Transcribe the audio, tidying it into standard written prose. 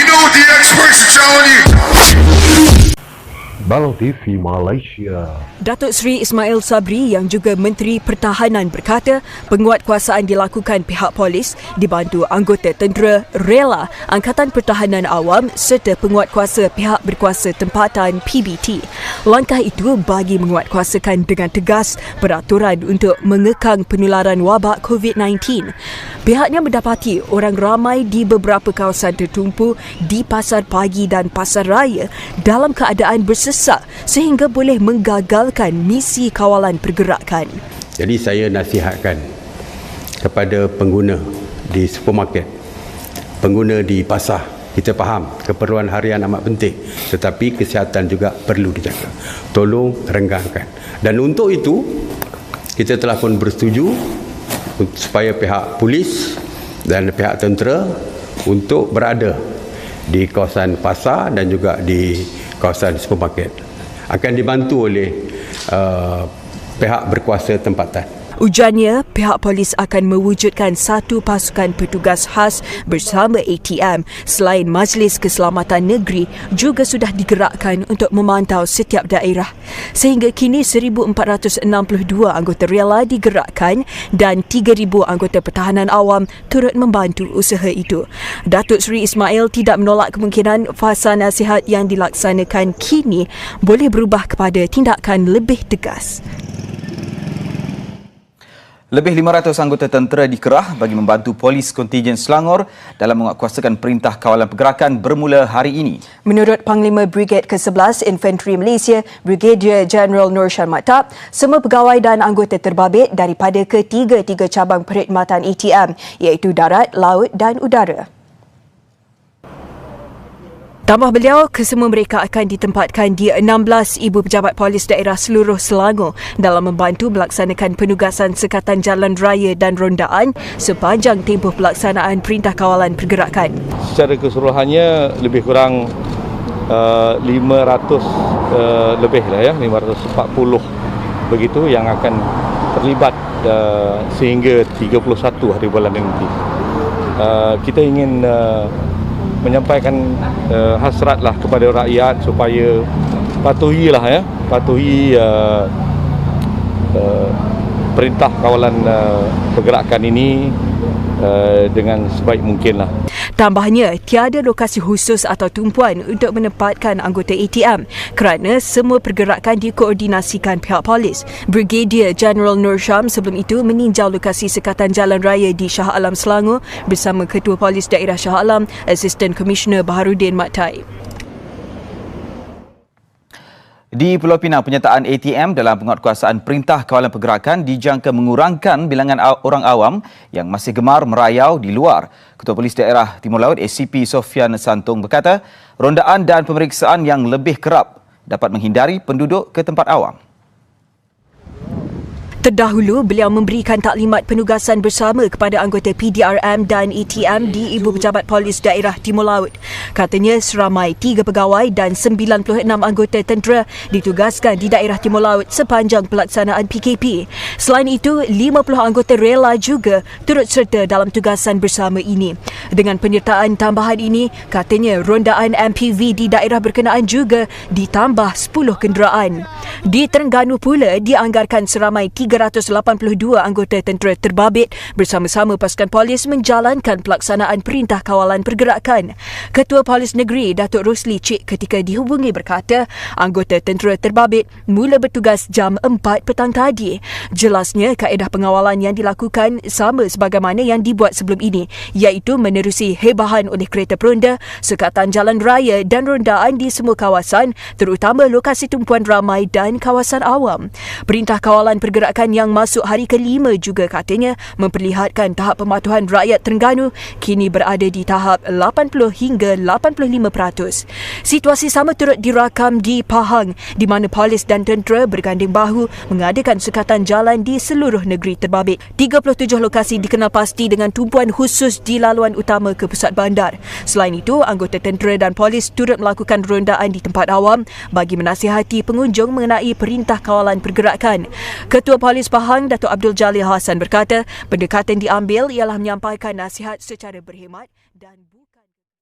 know what the experts are telling you. Balo TV Malaysia. Datuk Seri Ismail Sabri yang juga Menteri Pertahanan berkata penguatkuasaan dilakukan pihak polis dibantu anggota tentera, rela, Angkatan Pertahanan Awam serta penguatkuasa pihak berkuasa tempatan PBT. Langkah itu bagi menguatkuasakan dengan tegas peraturan untuk mengekang penularan wabak COVID-19. Pihaknya mendapati orang ramai di beberapa kawasan tertumpu di pasar pagi dan pasar raya dalam keadaan bersesak sehingga boleh menggagalkan misi kawalan pergerakan. Jadi saya nasihatkan kepada pengguna di supermarket, pengguna di pasar, kita faham keperluan harian amat penting, tetapi kesihatan juga perlu dijaga. Tolong renggangkan. Dan untuk itu, kita telah pun bersetuju supaya pihak polis dan pihak tentera untuk berada di kawasan pasar dan juga di kawasan supermarket. Akan dibantu oleh pihak berkuasa tempatan. Ujarnya, pihak polis akan mewujudkan satu pasukan petugas khas bersama ATM selain Majlis Keselamatan Negeri juga sudah digerakkan untuk memantau setiap daerah. Sehingga kini 1,462 anggota rela digerakkan dan 3,000 anggota pertahanan awam turut membantu usaha itu. Datuk Seri Ismail tidak menolak kemungkinan fasa nasihat yang dilaksanakan kini boleh berubah kepada tindakan lebih tegas. Lebih 500 anggota tentera dikerah bagi membantu polis kontijen Selangor dalam menguatkuasakan perintah kawalan pergerakan bermula hari ini. Menurut Panglima Brigade ke-11 Infanteri Malaysia, Brigadier General Nur Shah Maktab, semua pegawai dan anggota terbabit daripada ketiga-tiga cabang perkhidmatan ATM iaitu darat, laut dan udara. Tambah beliau, kesemua mereka akan ditempatkan di 16 ibu pejabat polis daerah seluruh Selangor dalam membantu melaksanakan penugasan sekatan jalan raya dan rondaan sepanjang tempoh pelaksanaan perintah kawalan pergerakan. Secara keseluruhannya lebih kurang 500 lebih lah ya, 540 begitu yang akan terlibat sehingga 31 hari bulan nanti. Kita ingin menyampaikan hasratlah kepada rakyat supaya patuhi perintah kawalan pergerakan ini dengan sebaik mungkinlah. Tambahnya, tiada lokasi khusus atau tumpuan untuk menempatkan anggota ATM kerana semua pergerakan dikoordinasikan pihak polis. Brigadier General Nur Sham sebelum itu meninjau lokasi sekatan jalan raya di Shah Alam Selangor bersama Ketua Polis Daerah Shah Alam, Assistant Commissioner Baharudin Maktai. Di Pulau Pinang, penyertaan ATM dalam penguatkuasaan perintah kawalan pergerakan dijangka mengurangkan bilangan orang awam yang masih gemar merayau di luar. Ketua Polis Daerah Timur Laut ACP Sofian Santung berkata, rondaan dan pemeriksaan yang lebih kerap dapat menghindari penduduk ke tempat awam. Terdahulu, beliau memberikan taklimat penugasan bersama kepada anggota PDRM dan ATM di Ibu Pejabat Polis Daerah Timur Laut. Katanya seramai 3 pegawai dan 96 anggota tentera ditugaskan di daerah Timur Laut sepanjang pelaksanaan PKP. Selain itu, 50 anggota rela juga turut serta dalam tugasan bersama ini. Dengan penyertaan tambahan ini, katanya rondaan MPV di daerah berkenaan juga ditambah 10 kenderaan. Di Terengganu pula dianggarkan seramai 382 anggota tentera terbabit bersama-sama pasukan polis menjalankan pelaksanaan perintah kawalan pergerakan. Ketua Polis Negeri Datuk Rosli Cik ketika dihubungi berkata, anggota tentera terbabit mula bertugas jam 4 petang tadi. Jelasnya, kaedah pengawalan yang dilakukan sama sebagaimana yang dibuat sebelum ini, iaitu menerusi hebahan oleh kereta peronda, sekatan jalan raya dan rondaan di semua kawasan, terutama lokasi tumpuan ramai dan kawasan awam. Perintah kawalan pergerakan yang masuk hari ke-5 juga katanya memperlihatkan tahap pematuhan rakyat Terengganu kini berada di tahap 80 hingga 85%. Situasi sama turut dirakam di Pahang di mana polis dan tentera berganding bahu mengadakan sekatan jalan di seluruh negeri terbabit. 37 lokasi dikenal pasti dengan tumpuan khusus di laluan utama ke pusat bandar. Selain itu, anggota tentera dan polis turut melakukan rondaan di tempat awam bagi menasihati pengunjung mengenai perintah kawalan pergerakan. Ketua Polis Pahang, Datuk Abdul Jalil Hassan berkata, pendekatan diambil ialah menyampaikan nasihat secara berhemat dan